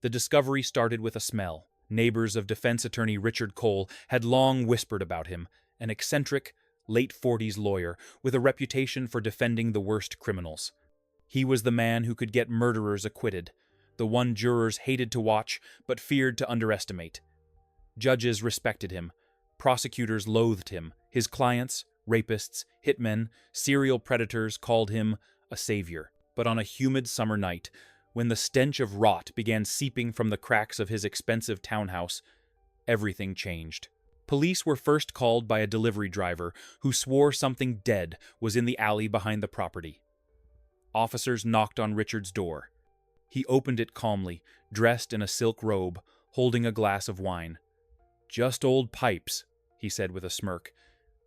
The discovery started with a smell. Neighbors of defense attorney Richard Cole had long whispered about him, an eccentric, late-40s lawyer with a reputation for defending the worst criminals. He was the man who could get murderers acquitted, the one jurors hated to watch but feared to underestimate. Judges respected him. Prosecutors loathed him. His clients, rapists, hitmen, serial predators called him a savior. But on a humid summer night, when the stench of rot began seeping from the cracks of his expensive townhouse, everything changed. Police were first called by a delivery driver who swore something dead was in the alley behind the property. Officers knocked on Richard's door. He opened it calmly, dressed in a silk robe, holding a glass of wine. "Just old pipes," he said with a smirk.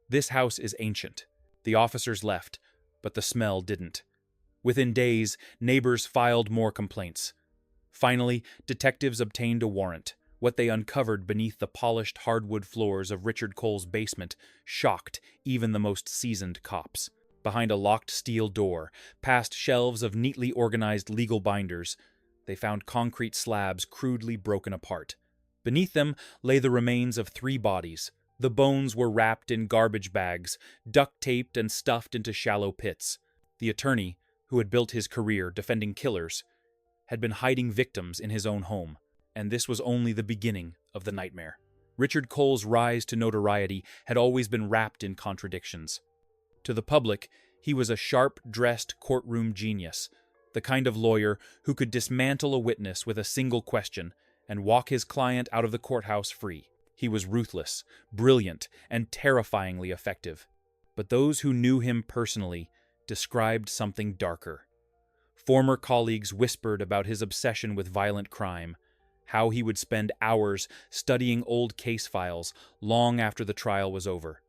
"This house is ancient." The officers left, but the smell didn't. Within days, neighbors filed more complaints. Finally, detectives obtained a warrant. What they uncovered beneath the polished hardwood floors of Richard Cole's basement shocked even the most seasoned cops. Behind a locked steel door, past shelves of neatly organized legal binders, they found concrete slabs crudely broken apart. Beneath them lay the remains of 3 bodies. The bones were wrapped in garbage bags, duct-taped and stuffed into shallow pits. The attorney, who had built his career defending killers, had been hiding victims in his own home, and this was only the beginning of the nightmare. Richard Cole's rise to notoriety had always been wrapped in contradictions. To the public, he was a sharp-dressed courtroom genius, the kind of lawyer who could dismantle a witness with a single question and walk his client out of the courthouse free. He was ruthless, brilliant, and terrifyingly effective. But those who knew him personally described something darker. Former colleagues whispered about his obsession with violent crime, how he would spend hours studying old case files long after the trial was over.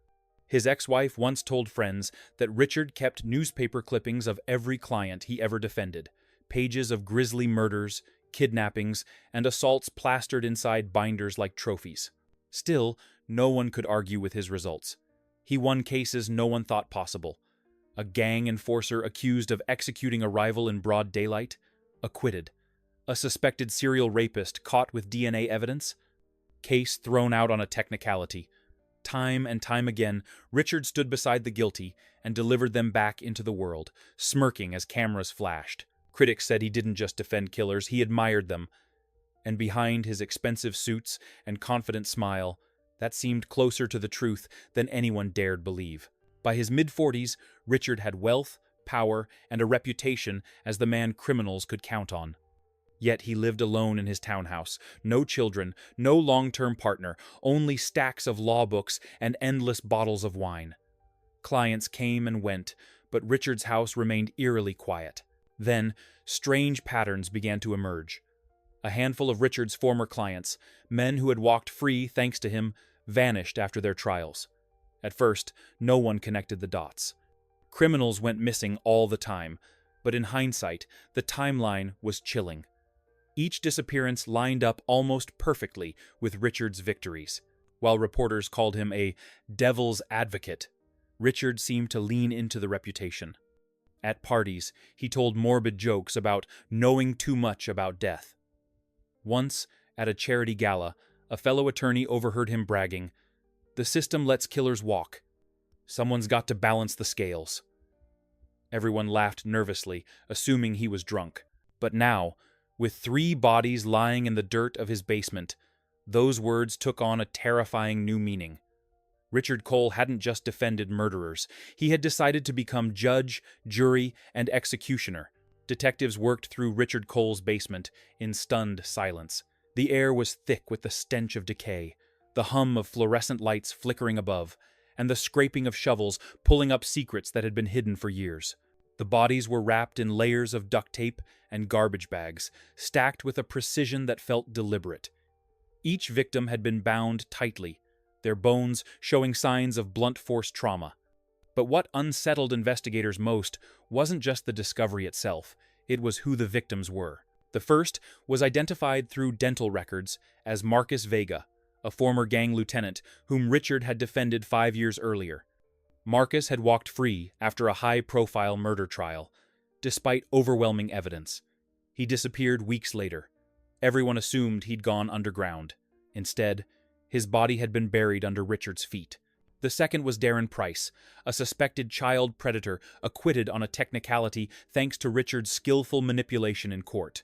His ex-wife once told friends that Richard kept newspaper clippings of every client he ever defended, pages of grisly murders, kidnappings, and assaults plastered inside binders like trophies. Still, no one could argue with his results. He won cases no one thought possible. A gang enforcer accused of executing a rival in broad daylight, acquitted. A suspected serial rapist caught with DNA evidence, case thrown out on a technicality. Time and time again, Richard stood beside the guilty and delivered them back into the world, smirking as cameras flashed. Critics said he didn't just defend killers, he admired them. And behind his expensive suits and confident smile, that seemed closer to the truth than anyone dared believe. By his mid-40s, Richard had wealth, power, and a reputation as the man criminals could count on. Yet he lived alone in his townhouse, no children, no long-term partner, only stacks of law books and endless bottles of wine. Clients came and went, but Richard's house remained eerily quiet. Then, strange patterns began to emerge. A handful of Richard's former clients, men who had walked free thanks to him, vanished after their trials. At first, no one connected the dots. Criminals went missing all the time, but in hindsight, the timeline was chilling. Each disappearance lined up almost perfectly with Richard's victories. While reporters called him a devil's advocate, Richard seemed to lean into the reputation. At parties, he told morbid jokes about knowing too much about death. Once, at a charity gala, a fellow attorney overheard him bragging, "The system lets killers walk. Someone's got to balance the scales." Everyone laughed nervously, assuming he was drunk. But now, with 3 bodies lying in the dirt of his basement, those words took on a terrifying new meaning. Richard Cole hadn't just defended murderers. He had decided to become judge, jury, and executioner. Detectives worked through Richard Cole's basement in stunned silence. The air was thick with the stench of decay, the hum of fluorescent lights flickering above, and the scraping of shovels pulling up secrets that had been hidden for years. The bodies were wrapped in layers of duct tape and garbage bags, stacked with a precision that felt deliberate. Each victim had been bound tightly, their bones showing signs of blunt force trauma. But what unsettled investigators most wasn't just the discovery itself, it was who the victims were. The first was identified through dental records as Marcus Vega, a former gang lieutenant whom Richard had defended 5 years earlier. Marcus had walked free after a high-profile murder trial, despite overwhelming evidence. He disappeared weeks later. Everyone assumed he'd gone underground. Instead, his body had been buried under Richard's feet. The second was Darren Price, a suspected child predator acquitted on a technicality thanks to Richard's skillful manipulation in court.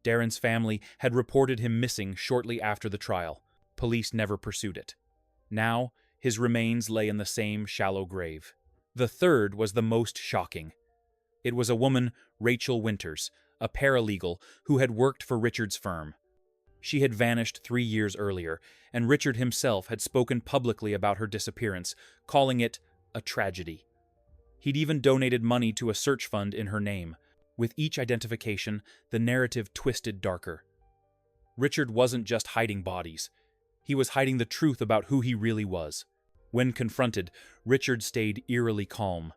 Darren's family had reported him missing shortly after the trial. Police never pursued it. Now, his remains lay in the same shallow grave. The third was the most shocking. It was a woman, Rachel Winters, a paralegal who had worked for Richard's firm. She had vanished 3 years earlier, and Richard himself had spoken publicly about her disappearance, calling it a tragedy. He'd even donated money to a search fund in her name. With each identification, the narrative twisted darker. Richard wasn't just hiding bodies. He was hiding the truth about who he really was. When confronted, Richard stayed eerily calm.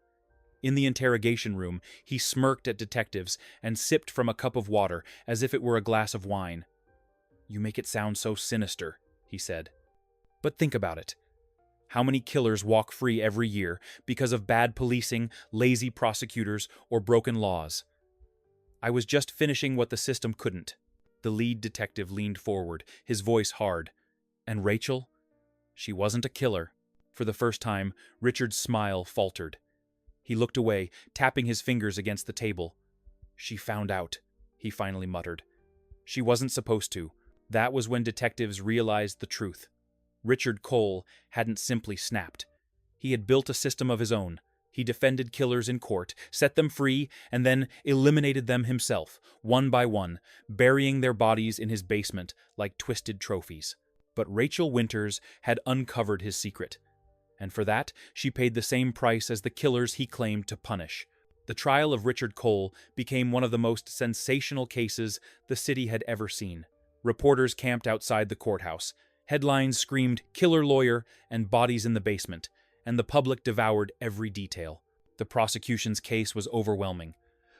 In the interrogation room, he smirked at detectives and sipped from a cup of water as if it were a glass of wine. "You make it sound so sinister," he said. "But think about it. How many killers walk free every year because of bad policing, lazy prosecutors, or broken laws? I was just finishing what the system couldn't." The lead detective leaned forward, his voice hard. "And Rachel? She wasn't a killer." For the first time, Richard's smile faltered. He looked away, tapping his fingers against the table. "She found out," he finally muttered. "She wasn't supposed to." That was when detectives realized the truth. Richard Cole hadn't simply snapped. He had built a system of his own. He defended killers in court, set them free, and then eliminated them himself, one by one, burying their bodies in his basement like twisted trophies. But Rachel Winters had uncovered his secret, and for that she paid the same price as the killers he claimed to punish. The trial of Richard Cole became one of the most sensational cases the city had ever seen. Reporters camped outside the courthouse. Headlines screamed "killer lawyer" and "bodies in the basement," and the public devoured every detail. The prosecution's case was overwhelming.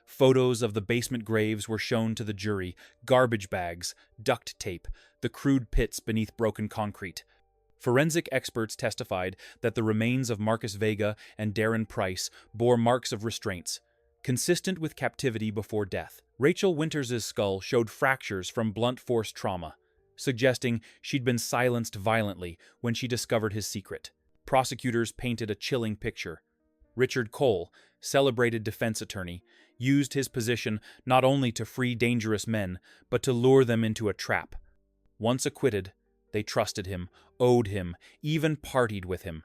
Photos of the basement graves were shown to the jury, garbage bags, duct tape, the crude pits beneath broken concrete. Forensic experts testified that the remains of Marcus Vega and Darren Price bore marks of restraints, consistent with captivity before death. Rachel Winters' skull showed fractures from blunt force trauma, suggesting she'd been silenced violently when she discovered his secret. Prosecutors painted a chilling picture. Richard Cole, celebrated defense attorney, used his position not only to free dangerous men, but to lure them into a trap. Once acquitted, they trusted him, owed him, even partied with him.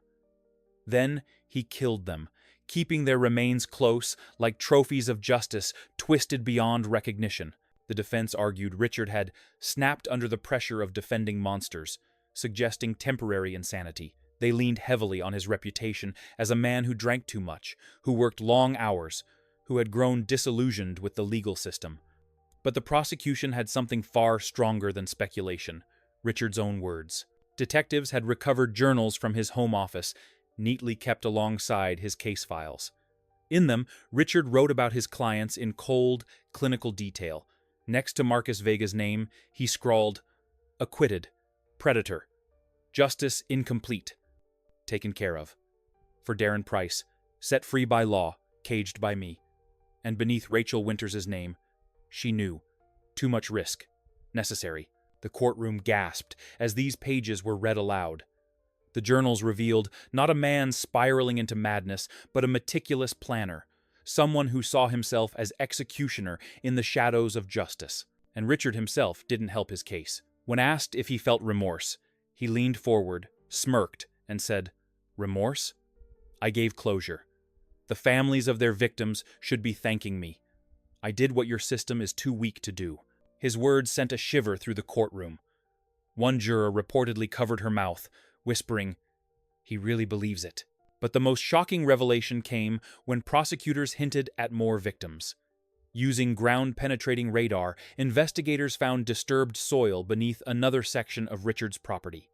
Then he killed them, keeping their remains close like trophies of justice twisted beyond recognition. The defense argued Richard had snapped under the pressure of defending monsters, suggesting temporary insanity. They leaned heavily on his reputation as a man who drank too much, who worked long hours, who had grown disillusioned with the legal system. But the prosecution had something far stronger than speculation. Richard's own words. Detectives had recovered journals from his home office, neatly kept alongside his case files. In them, Richard wrote about his clients in cold, clinical detail. Next to Marcus Vega's name, he scrawled, "Acquitted, predator, justice incomplete, taken care of." For Darren Price, set free by law, caged by me. And beneath Rachel Winters' name, she knew. Too much risk. Necessary. The courtroom gasped as these pages were read aloud. The journals revealed not a man spiraling into madness, but a meticulous planner, someone who saw himself as executioner in the shadows of justice. And Richard himself didn't help his case. When asked if he felt remorse, he leaned forward, smirked, and said, "Remorse? I gave closure. The families of their victims should be thanking me. I did what your system is too weak to do." His words sent a shiver through the courtroom. One juror reportedly covered her mouth, whispering, "He really believes it." But the most shocking revelation came when prosecutors hinted at more victims. Using ground-penetrating radar, investigators found disturbed soil beneath another section of Richard's property.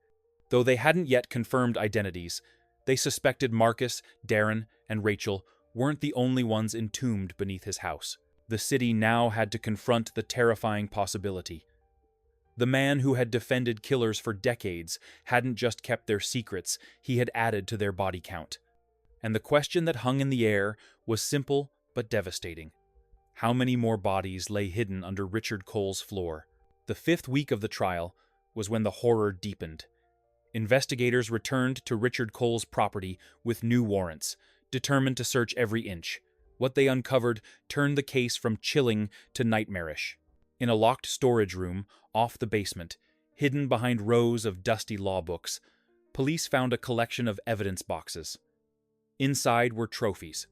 Though they hadn't yet confirmed identities, they suspected Marcus, Darren, and Rachel weren't the only ones entombed beneath his house. The city now had to confront the terrifying possibility. The man who had defended killers for decades hadn't just kept their secrets, he had added to their body count. And the question that hung in the air was simple but devastating. How many more bodies lay hidden under Richard Cole's floor? The fifth week of the trial was when the horror deepened. Investigators returned to Richard Cole's property with new warrants, determined to search every inch. What they uncovered turned the case from chilling to nightmarish. In a locked storage room off the basement, hidden behind rows of dusty law books, police found a collection of evidence boxes. Inside were trophies: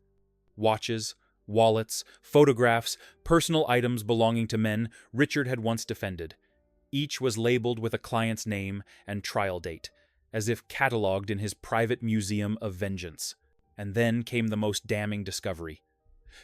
watches, wallets, photographs, personal items belonging to men Richard had once defended. Each was labeled with a client's name and trial date, as if catalogued in his private museum of vengeance. And then came the most damning discovery.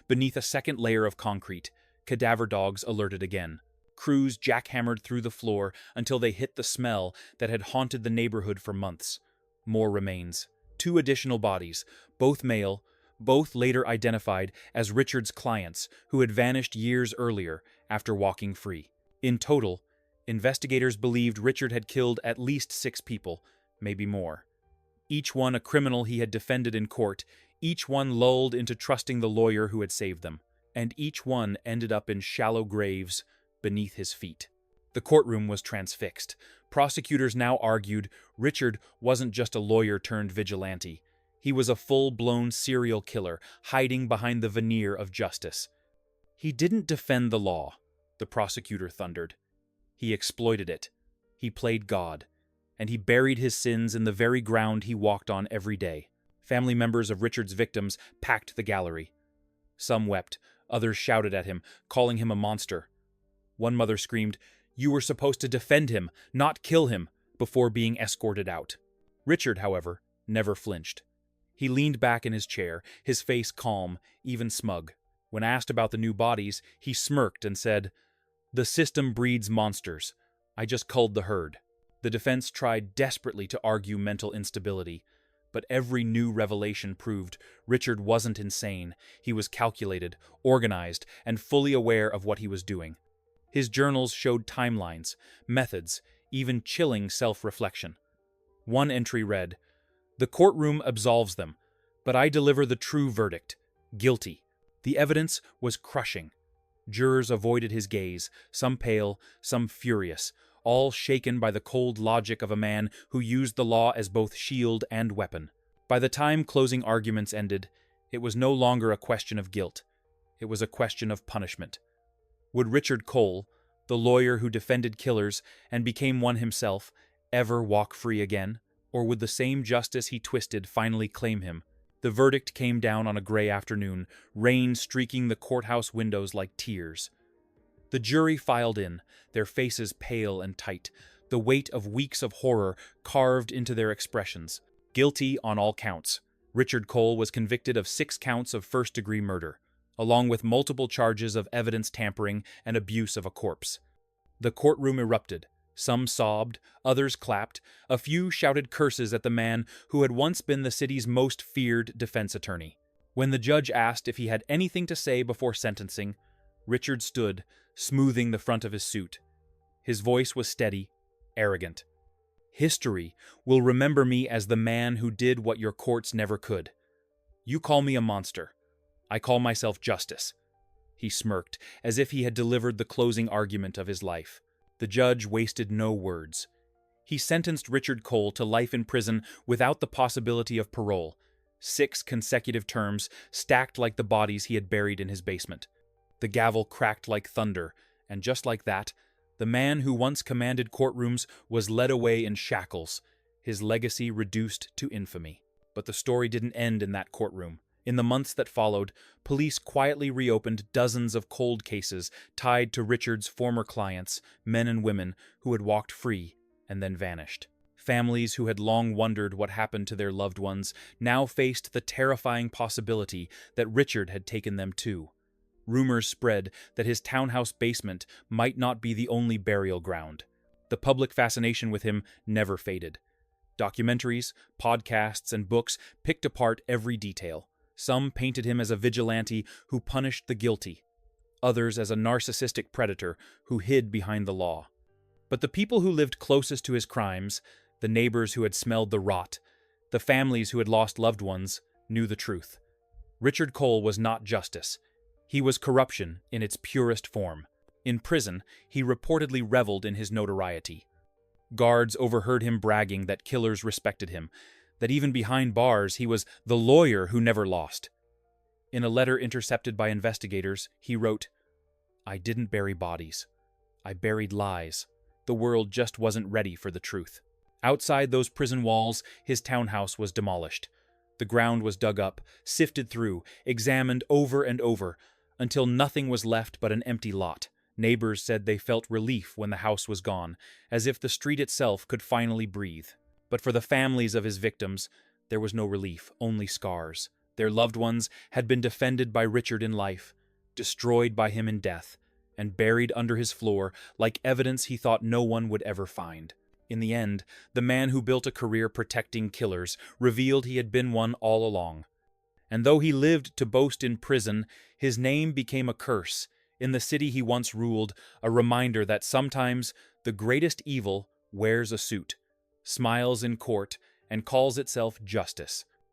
Beneath a second layer of concrete, cadaver dogs alerted again. Crews jackhammered through the floor until they hit the smell that had haunted the neighborhood for months. More remains. 2 additional bodies, both male, both later identified as Richard's clients who had vanished years earlier after walking free. In total, investigators believed Richard had killed at least 6 people, maybe more. Each one a criminal he had defended in court, each one lulled into trusting the lawyer who had saved them, and each one ended up in shallow graves beneath his feet. The courtroom was transfixed. Prosecutors now argued Richard wasn't just a lawyer turned vigilante. He was a full-blown serial killer, hiding behind the veneer of justice. He didn't defend the law, the prosecutor thundered. He exploited it. He played God. And he buried his sins in the very ground he walked on every day. Family members of Richard's victims packed the gallery. Some wept, others shouted at him, calling him a monster. One mother screamed, "You were supposed to defend him, not kill him," before being escorted out. Richard, however, never flinched. He leaned back in his chair, his face calm, even smug. When asked about the new bodies, he smirked and said, "The system breeds monsters. I just culled the herd." The defense tried desperately to argue mental instability, but every new revelation proved Richard wasn't insane. He was calculated, organized, and fully aware of what he was doing. His journals showed timelines, methods, even chilling self-reflection. One entry read, "The courtroom absolves them, but I deliver the true verdict, guilty." The evidence was crushing. Jurors avoided his gaze, some pale, some furious, all shaken by the cold logic of a man who used the law as both shield and weapon. By the time closing arguments ended, it was no longer a question of guilt. It was a question of punishment. Would Richard Cole, the lawyer who defended killers and became one himself, ever walk free again? Or would the same justice he twisted finally claim him? The verdict came down on a gray afternoon, rain streaking the courthouse windows like tears. The jury filed in, their faces pale and tight, the weight of weeks of horror carved into their expressions. Guilty on all counts. Richard Cole was convicted of 6 counts of first-degree murder, along with multiple charges of evidence tampering and abuse of a corpse. The courtroom erupted. Some sobbed, others clapped, a few shouted curses at the man who had once been the city's most feared defense attorney. When the judge asked if he had anything to say before sentencing, Richard stood, smoothing the front of his suit. His voice was steady, arrogant. "History will remember me as the man who did what your courts never could. You call me a monster. I call myself justice." He smirked, as if he had delivered the closing argument of his life. The judge wasted no words. He sentenced Richard Cole to life in prison without the possibility of parole. 6 consecutive terms, stacked like the bodies he had buried in his basement. The gavel cracked like thunder, and just like that, the man who once commanded courtrooms was led away in shackles, his legacy reduced to infamy. But the story didn't end in that courtroom. In the months that followed, police quietly reopened dozens of cold cases tied to Richard's former clients, men and women who had walked free and then vanished. Families who had long wondered what happened to their loved ones now faced the terrifying possibility that Richard had taken them too. Rumors spread that his townhouse basement might not be the only burial ground. The public fascination with him never faded. Documentaries, podcasts, and books picked apart every detail. Some painted him as a vigilante who punished the guilty, others as a narcissistic predator who hid behind the law. But the people who lived closest to his crimes, the neighbors who had smelled the rot, the families who had lost loved ones, knew the truth. Richard Cole was not justice. He was corruption in its purest form. In prison, he reportedly reveled in his notoriety. Guards overheard him bragging that killers respected him, that even behind bars he was the lawyer who never lost. In a letter intercepted by investigators, he wrote, "I didn't bury bodies. I buried lies. The world just wasn't ready for the truth." Outside those prison walls, his townhouse was demolished. The ground was dug up, sifted through, examined over and over, until nothing was left but an empty lot. Neighbors said they felt relief when the house was gone, as if the street itself could finally breathe. But for the families of his victims, there was no relief, only scars. Their loved ones had been defended by Richard in life, destroyed by him in death, and buried under his floor like evidence he thought no one would ever find. In the end, the man who built a career protecting killers revealed he had been one all along. And though he lived to boast in prison, his name became a curse. In the city he once ruled, a reminder that sometimes the greatest evil wears a suit, smiles in court, and calls itself justice.